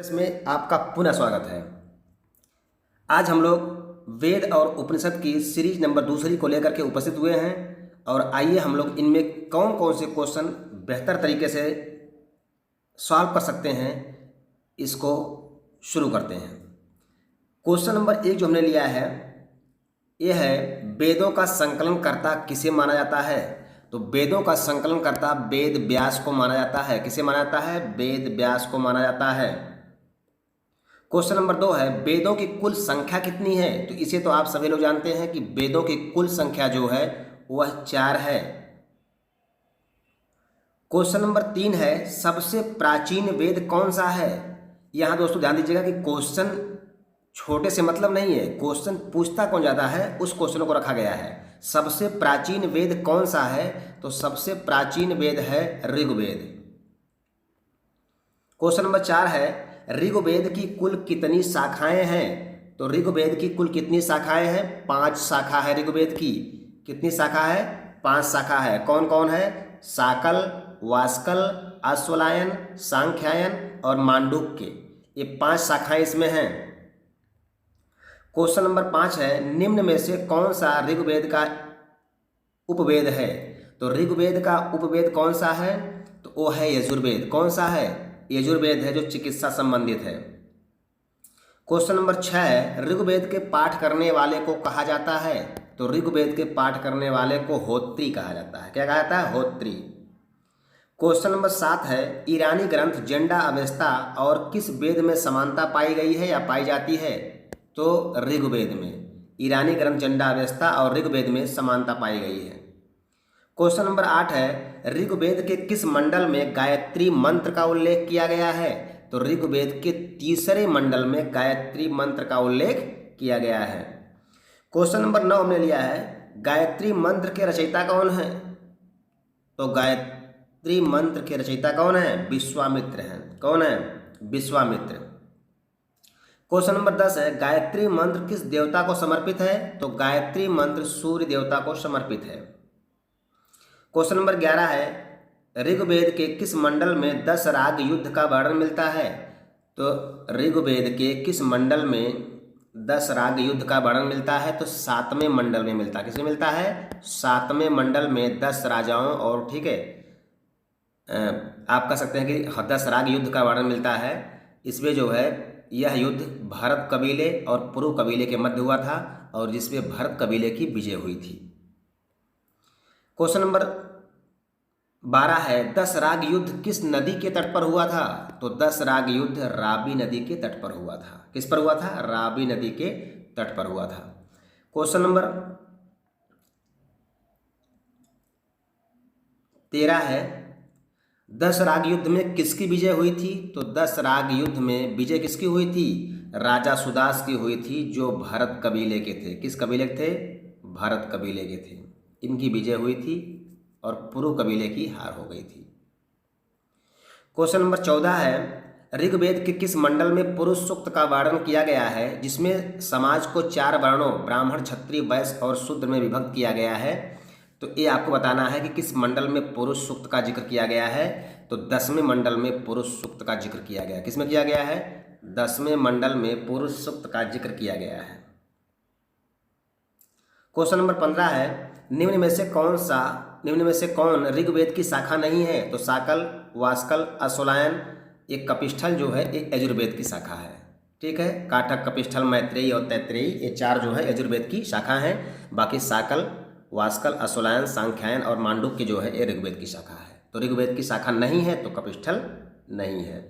इसमें आपका पुनः स्वागत है। आज हम लोग वेद और उपनिषद की सीरीज नंबर दूसरी को लेकर के उपस्थित हुए हैं और आइए हम लोग इनमें कौन कौन से क्वेश्चन बेहतर तरीके से सॉल्व कर सकते हैं, इसको शुरू करते हैं। क्वेश्चन नंबर 1 जो हमने लिया है यह है, वेदों का संकलन कर्ता किसे माना जाता है? तो वेदों का संकलन कर्ता वेद व्यास को माना जाता है। किसे माना जाता है? वेद व्यास को माना जाता है। क्वेश्चन नंबर 2 है, वेदों की कुल संख्या कितनी है? तो इसे तो आप सभी लोग जानते हैं कि वेदों की कुल संख्या जो है वह 4 है। क्वेश्चन नंबर 3 है, सबसे प्राचीन वेद कौन सा है? यहाँ दोस्तों ध्यान दीजिएगा कि क्वेश्चन छोटे से मतलब नहीं है, क्वेश्चन पूछता कौन ज़्यादा है उस क्वेश्चन को रखा गया है। सबसे प्राचीन वेद कौन सा है? तो सबसे प्राचीन वेद है ऋग्वेद। क्वेश्चन नंबर 4 है, ऋग्वेद की कुल कितनी शाखाएं हैं? तो ऋग्वेद की कुल कितनी शाखाएं हैं? 5 शाखा है ऋग्वेद की। कितनी शाखा है? 5 शाखा है। कौन कौन है? साकल, वास्कल, अश्वलायन, सांख्यायन और मांडूक्य, ये 5 शाखाएं इसमें हैं। क्वेश्चन नंबर 5 है, निम्न में से कौन सा ऋग्वेद का उपवेद है? तो ऋग्वेद का उपवेद कौन सा है? तो वो है यजुर्वेद। कौन सा है? यजुर्वेद है, जो चिकित्सा संबंधित है। क्वेश्चन नंबर 6 है, ऋग्वेद के पाठ करने वाले को कहा जाता है? तो ऋग्वेद के पाठ करने वाले को होत्री कहा जाता है। क्या कहा जाता है? होत्री। क्वेश्चन नंबर 7 है, ईरानी ग्रंथ जंडा अवेस्ता और किस वेद में समानता पाई गई है या पाई जाती है? तो ऋग्वेद में। ईरानी ग्रंथ जंडा अवेस्ता और ऋग्वेद में समानता पाई गई है। क्वेश्चन नंबर 8 है, ऋग्वेद के किस मंडल में गायत्री मंत्र का उल्लेख किया गया है? तो ऋग्वेद के तीसरे मंडल में गायत्री मंत्र का उल्लेख किया गया है। क्वेश्चन नंबर 9 हमने लिया है, गायत्री मंत्र के रचयिता कौन है? तो गायत्री मंत्र के रचयिता कौन है? विश्वामित्र हैं। कौन है? विश्वामित्र। क्वेश्चन नंबर 10 है, गायत्री मंत्र किस देवता को समर्पित है? तो गायत्री मंत्र सूर्य देवता को समर्पित है। क्वेश्चन नंबर 11 है, ऋग्वेद के किस मंडल में 10 राग युद्ध का वर्णन मिलता है? तो ऋग्वेद के किस मंडल में 10 राग युद्ध का वर्णन मिलता है? तो 7वें मंडल में मिलता है। किसमें मिलता है? 7वें मंडल में 10 राजाओं और, ठीक है, आप कह सकते हैं कि 10 राग युद्ध का वर्णन मिलता है। इसमें जो है यह युद्ध भरत कबीले और पुरु कबीले के मध्य हुआ था और जिसमें भरत कबीले की विजय हुई थी। क्वेश्चन नंबर 12 है, 10 राग युद्ध किस नदी के तट पर हुआ था? तो 10 राग युद्ध रावी नदी के तट पर हुआ था। किस पर हुआ था? रावी नदी के तट पर हुआ था। क्वेश्चन नंबर 13 है, 10 राग युद्ध में किसकी विजय हुई थी? तो 10 राग युद्ध में विजय किसकी हुई थी? राजा सुदास की हुई थी, जो भरत कबीले के थे। किस कबीले के थे? भरत कबीले के थे। इनकी विजय हुई थी और पुरु कबीले की हार हो गई थी। क्वेश्चन नंबर 14 है, ऋग्वेद के किस मंडल में पुरुष सूक्त का वर्णन किया गया है जिसमें समाज को 4 वर्णों ब्राह्मण, क्षत्रिय, वैश्य और शूद्र में विभक्त किया गया है? तो ये आपको बताना है कि किस मंडल में पुरुष सूक्त का जिक्र किया गया है। तो 10वें मंडल में पुरुष सूक्त का जिक्र किया गया है। किसमें किया गया है? 10वें मंडल में पुरुष सूक्त का जिक्र किया गया है। क्वेश्चन नंबर 15 है, निम्न में से कौन ऋग्वेद की शाखा नहीं है? तो साकल, वास्कल, अश्वलायन, एक कपिष्ठल जो है एक यजुर्वेद की शाखा है। ठीक है, काठक, कपिष्ठल, मैत्रेयी और तैत्रेयी, ये 4 जो है यजुर्वेद की शाखा हैं। बाकी साकल, वास्कल, अश्वलायन, सांख्यायन और मांडूक्य जो है ये ऋग्वेद की शाखा है। तो ऋग्वेद की शाखा नहीं है तो कपिष्ठल नहीं है।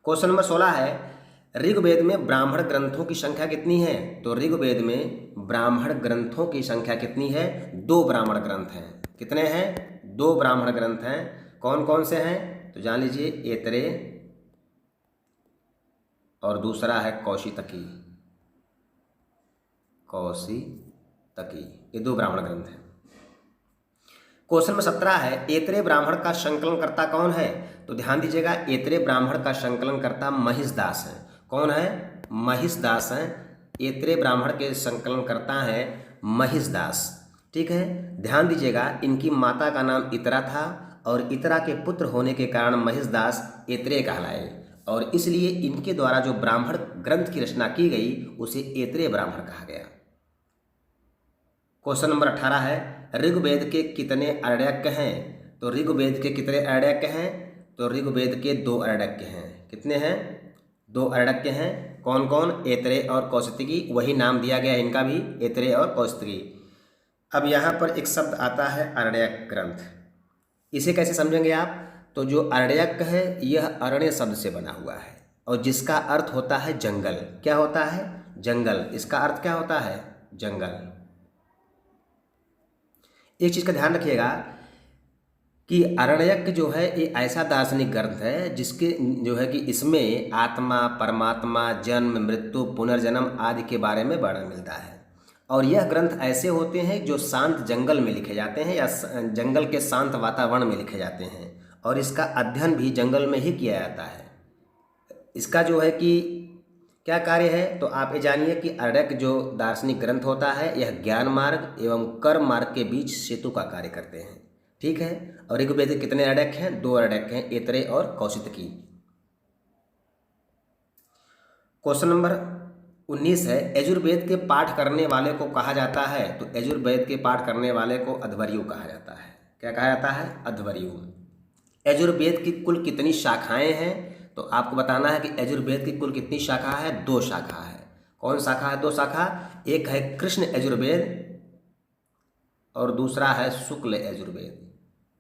क्वेश्चन नंबर 16 है, ऋग्वेद में ब्राह्मण ग्रंथों की संख्या कितनी है? तो ऋग्वेद में ब्राह्मण ग्रंथों की संख्या कितनी है? 2 ब्राह्मण ग्रंथ हैं। कितने हैं? 2 ब्राह्मण ग्रंथ हैं। कौन कौन से हैं? तो जान लीजिए, ऐतरेय और दूसरा है कौशितकी। ये 2 ब्राह्मण ग्रंथ हैं। क्वेश्चन नंबर 17 है, ऐतरेय ब्राह्मण का संकलन कर्ता कौन है? तो ध्यान दीजिएगा, ऐतरेय ब्राह्मण का संकलन कर्ता महिषदास है। कौन है? महिषदास हैं। ऐतरेय ब्राह्मण के संकलन करता है महिषदास। ठीक है, ध्यान दीजिएगा, इनकी माता का नाम इतरा था और इतरा के पुत्र होने के कारण महिषदास ऐतरेय कहलाए और इसलिए इनके द्वारा जो ब्राह्मण ग्रंथ की रचना की गई उसे ऐतरेय ब्राह्मण कहा गया। क्वेश्चन नंबर 18 है, ऋग्वेद के कितने आरण्यक हैं? तो ऋग्वेद के कितने आरण्यक हैं? तो ऋग्वेद के 2 आरण्यक हैं। कितने हैं? 2 आरण्यक हैं। कौन कौन? ऐतरेय और कौशिकी। वही नाम दिया गया इनका भी, ऐतरेय और कौशिकी। अब यहाँ पर एक शब्द आता है आरण्यक ग्रंथ। इसे कैसे समझेंगे आप? तो जो आरण्यक है यह अरण्य शब्द से बना हुआ है और जिसका अर्थ होता है जंगल। क्या होता है? जंगल। इसका अर्थ क्या होता है? जंगल। एक चीज़ का ध्यान रखिएगा कि आरण्यक जो है ये ऐसा दार्शनिक ग्रंथ है जिसके जो है कि इसमें आत्मा, परमात्मा, जन्म, मृत्यु, पुनर्जन्म आदि के बारे में वर्णन मिलता है। और यह ग्रंथ ऐसे होते हैं जो शांत जंगल में लिखे जाते हैं या जंगल के शांत वातावरण में लिखे जाते हैं और इसका अध्ययन भी जंगल में ही किया जाता है। इसका जो है कि क्या कार्य है? तो आप ये जानिए कि आरण्यक जो दार्शनिक ग्रंथ होता है यह ज्ञान मार्ग एवं कर्म मार्ग के बीच सेतु का कार्य करते हैं। ठीक है। और ऋग्वेद के कितने आरण्यक हैं? 2 आरण्यक हैं, ऐतरेय और कौशिकी। क्वेश्चन नंबर 19 है, यजुर्वेद के पाठ करने वाले को कहा जाता है? तो यजुर्वेद के पाठ करने वाले को अध्वर्यु कहा जाता है। क्या कहा जाता है? अध्वर्यु। यजुर्वेद की कुल कितनी शाखाएं हैं? तो आपको बताना है कि यजुर्वेद की कुल कितनी शाखा है? 2 शाखा है। कौन शाखा है? 2 शाखा। एक है कृष्ण यजुर्वेद और दूसरा है शुक्ल यजुर्वेद।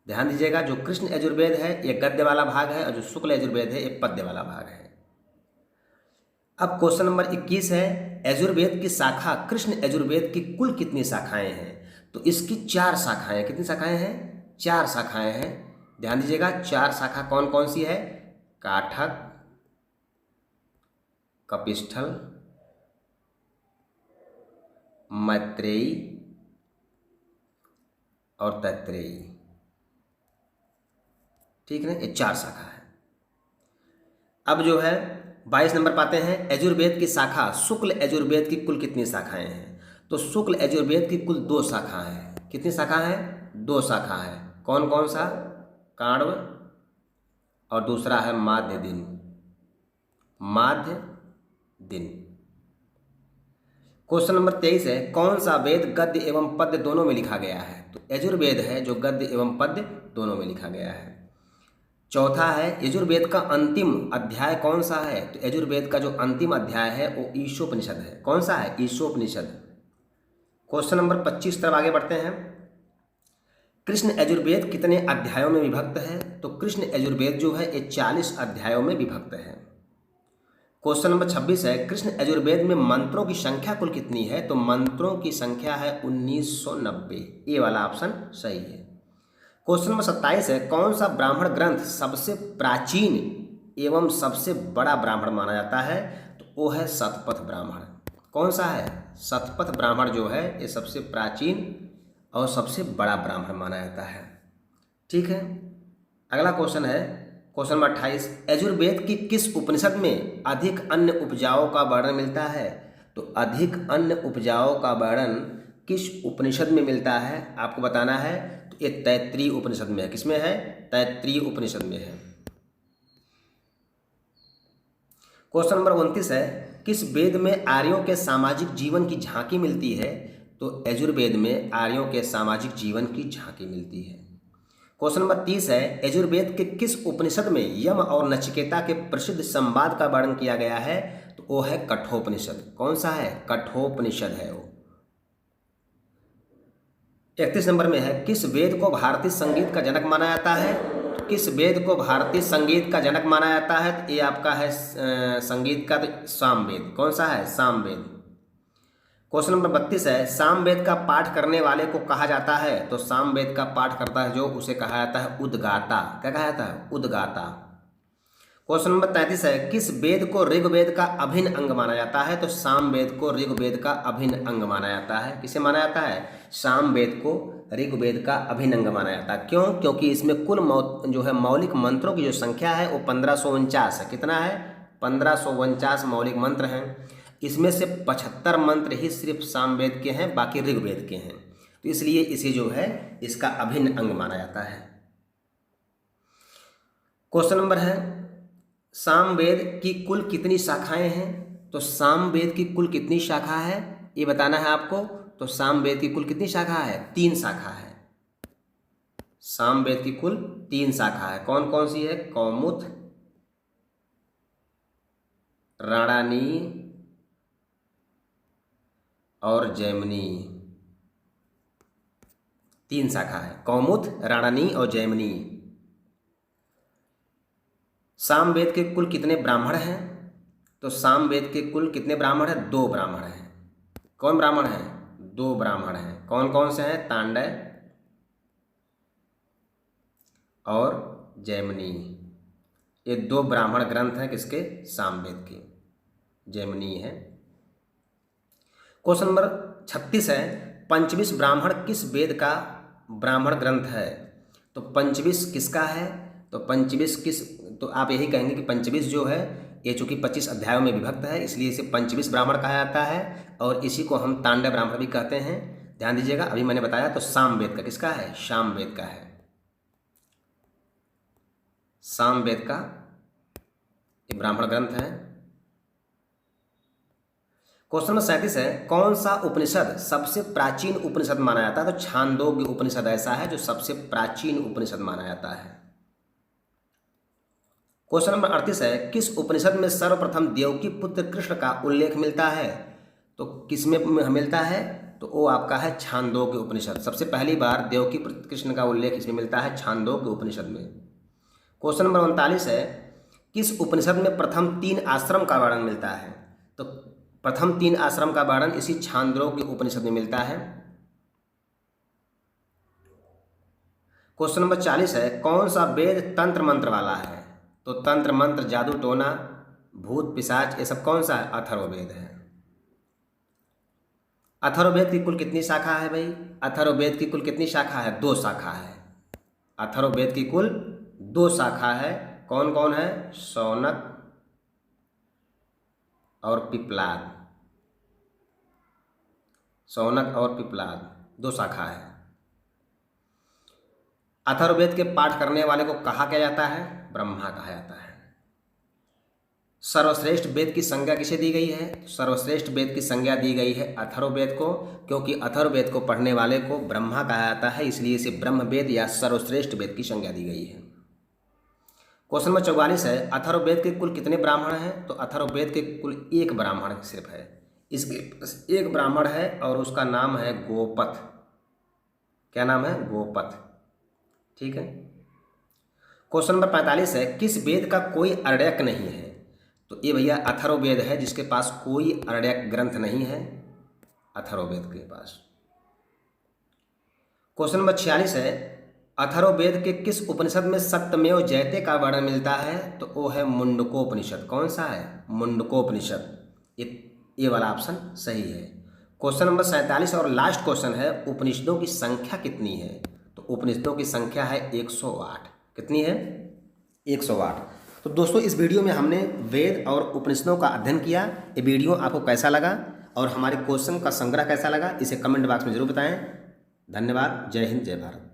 ध्यान दीजिएगा, जो कृष्ण यजुर्वेद है ये गद्य वाला भाग है और जो शुक्ल यजुर्वेद है ये पद्य वाला भाग है। अब क्वेश्चन नंबर 21 है, यजुर्वेद की शाखा कृष्ण यजुर्वेद की कुल कितनी शाखाएं हैं? तो इसकी 4 शाखाएं। कितनी शाखाएं हैं? 4 शाखाएं हैं। ध्यान दीजिएगा, 4 शाखा कौन कौन सी है? काठक, कपिस्थल, मैत्रेयी और तैत्रेयी। ठीक है ना, ये 4 शाखा है। अब जो है 22 नंबर पाते हैं, यजुर्वेद की शाखा शुक्ल यजुर्वेद की कुल कितनी शाखाएं हैं? तो शुक्ल यजुर्वेद की कुल 2 शाखा हैं। कितनी शाखा है? 2 शाखा है। कौन कौन सा? काण्व और दूसरा है माध्य दिन। माध्य दिन। क्वेश्चन नंबर 23 है, कौन सा वेद गद्य एवं पद्य दोनों में लिखा गया है? तो यजुर्वेद है जो गद्य एवं पद्य दोनों में लिखा गया है। चौथा है, यजुर्वेद का अंतिम अध्याय कौन सा है? तो यजुर्वेद का जो अंतिम अध्याय है वो ईशोपनिषद है। कौन सा है? ईशोपनिषद। क्वेश्चन नंबर 25 तरफ आगे बढ़ते हैं। कृष्ण यजुर्वेद कितने अध्यायों में विभक्त है? तो कृष्ण यजुर्वेद जो है ये 40 अध्यायों में विभक्त है। क्वेश्चन नंबर 26 है, कृष्ण यजुर्वेद में मंत्रों की संख्या कुल कितनी है? तो मंत्रों की संख्या है 1990। ये वाला ऑप्शन सही है। क्वेश्चन नंबर 27 है, कौन सा ब्राह्मण ग्रंथ सबसे प्राचीन एवं सबसे बड़ा ब्राह्मण माना जाता है? तो वो है शतपथ ब्राह्मण। कौन सा है? शतपथ ब्राह्मण जो है ये सबसे प्राचीन और सबसे बड़ा ब्राह्मण माना जाता है। ठीक है। अगला क्वेश्चन है क्वेश्चन नंबर 28, यजुर्वेद की किस उपनिषद में अधिक अन्न उपजाओं का वर्णन मिलता है? तो अधिक अन्न उपजाओं का वर्णन किस उपनिषद में मिलता है? आपको बताना है। तो ये तैत्रीय उपनिषद में है। किसमें है? तैत्रीय उपनिषद में है। क्वेश्चन नंबर 29 है, किस वेद में आर्यों के सामाजिक जीवन की झांकी मिलती है? तो यजुर्वेद में आर्यों के सामाजिक जीवन की झांकी मिलती है। क्वेश्चन नंबर 30 है, यजुर्वेद के किस उपनिषद में यम और नचिकेता के प्रसिद्ध संवाद का वर्णन किया गया है? तो वो है कठोपनिषद। कौन सा है? कठोपनिषद है वो। 31 नंबर में है, किस वेद को भारतीय संगीत का जनक माना जाता है? तो किस वेद को भारतीय संगीत का जनक माना जाता है? तो ये आपका है संगीत का तो सामवेद। कौन सा है? सामवेद। क्वेश्चन नंबर 32 है, सामवेद का पाठ करने वाले को कहा जाता है? तो सामवेद का पाठ करता है जो उसे कहा जाता है उद्गाता। क्या कहा जाता है? उद्गाता। क्वेश्चन नंबर 33 है, किस वेद को ऋग्वेद का अभिन्न अंग माना जाता है? तो सामवेद को ऋग्वेद का अभिन्न अंग माना जाता है। किसे माना जाता है? सामवेद को ऋग्वेद का अभिन्न अंग माना जाता है। क्यों? क्योंकि इसमें कुल जो है मौलिक मंत्रों की जो संख्या है वो 1549 है। कितना है? 1549 मौलिक मंत्र हैं। इसमें से 75 मंत्र ही सिर्फ सामवेद के हैं, बाकी ऋग्वेद के हैं। तो इसलिए इसे जो है इसका अभिन्न अंग माना जाता है। क्वेश्चन नंबर है सामवेद की कुल कितनी शाखाएं हैं? तो सामवेद की कुल कितनी शाखा है ये बताना है आपको। तो सामवेद की कुल कितनी शाखा है? 3 शाखा है। सामवेद की कुल 3 शाखा है। कौन कौन सी है? कौमुद, राणानी और जैमिनी। 3 शाखा है, कौमुद, राणानी और जैमिनी। सामवेद के कुल कितने ब्राह्मण हैं? तो सामवेद के कुल कितने ब्राह्मण हैं? 2 ब्राह्मण हैं। कौन ब्राह्मण हैं? 2 ब्राह्मण हैं। कौन कौन से हैं? तांडय और जैमिनी। ये 2 ब्राह्मण ग्रंथ हैं किसके? सामवेद के। जैमिनी है। क्वेश्चन नंबर 36 है, पंचविश ब्राह्मण किस वेद का ब्राह्मण ग्रंथ है? तो पंचविश किसका है? तो पंचविश किस, तो आप यही कहेंगे कि पंचविश जो है ये चूंकि 25 अध्यायों में विभक्त है इसलिए इसे पंचविश ब्राह्मण कहा जाता है और इसी को हम तांडव ब्राह्मण भी कहते हैं। ध्यान दीजिएगा, अभी मैंने बताया तो सामवेद का किसका है? सामवेद का है। सामवेद का एक ब्राह्मण ग्रंथ है। क्वेश्चन नंबर 37 है, कौन सा उपनिषद सबसे प्राचीन उपनिषद माना जाता है? तो छांदोग्य उपनिषद ऐसा है जो सबसे प्राचीन उपनिषद माना जाता है। क्वेश्चन नंबर 38 है, किस उपनिषद में सर्वप्रथम देवकी पुत्र कृष्ण का उल्लेख मिलता है? तो किसमें मिलता है? तो वो आपका है छांदोग्य उपनिषद। सबसे पहली बार देवकी पुत्र कृष्ण का उल्लेख इसमें मिलता है छांदोग्य उपनिषद में। क्वेश्चन नंबर 39 है, किस उपनिषद में प्रथम 3 आश्रम का वर्णन मिलता है? तो प्रथम 3 आश्रम का वर्णन इसी छांदोग्य उपनिषद में मिलता है। क्वेश्चन नंबर 40 है, कौन सा वेद तंत्र मंत्र वाला है? तो तंत्र मंत्र, जादू टोना, भूत पिशाच ये सब कौन सा है? अथर्ववेद है। अथर्ववेद की कुल कितनी शाखा है भाई? अथर्ववेद की कुल कितनी शाखा है? 2 शाखा है। अथर्ववेद की कुल 2 शाखा है। कौन कौन है? शौनक और पिप्लाद। शौनक और पिप्लाद 2 शाखा है। अथर्ववेद के पाठ करने वाले को कहा क्या जाता है? ब्रह्मा कहा जाता है। सर्वश्रेष्ठ वेद की संज्ञा किसे दी गई है? सर्वश्रेष्ठ वेद की संज्ञा दी गई है अथर्ववेद को, क्योंकि अथर्ववेद को पढ़ने वाले को ब्रह्मा कहा जाता है, इसलिए इसे ब्रह्मवेद या सर्वश्रेष्ठ वेद की संज्ञा दी गई है। क्वेश्चन नंबर 44 है, अथर्ववेद के कुल कितने ब्राह्मण हैं? तो अथर्ववेद के कुल 1 ब्राह्मण सिर्फ है। इसके पास 1 ब्राह्मण है और उसका नाम है गोपथ। क्या नाम है? गोपथ। ठीक है। क्वेश्चन नंबर 45 है, किस वेद का कोई अर्ण्यक नहीं है? तो ये भैया अथर्ववेद है जिसके पास कोई अर्ण्यक ग्रंथ नहीं है, अथर्ववेद के पास। क्वेश्चन नंबर 46 है, अथर्ववेद के किस उपनिषद में सत्यमेव जयते का वर्णन मिलता है? तो वो है मुंडकोपनिषद। कौन सा है? मुंडकोपनिषद। ये वाला ऑप्शन सही है। क्वेश्चन नंबर 47 और लास्ट क्वेश्चन है, उपनिषदों की संख्या कितनी है? तो उपनिषदों की संख्या है 108। कितनी है? 108। तो दोस्तों इस वीडियो में हमने वेद और उपनिषदों का अध्ययन किया। ये वीडियो आपको कैसा लगा और हमारे क्वेश्चन का संग्रह कैसा लगा इसे कमेंट बॉक्स में जरूर बताएं। धन्यवाद। जय हिंद, जय भारत।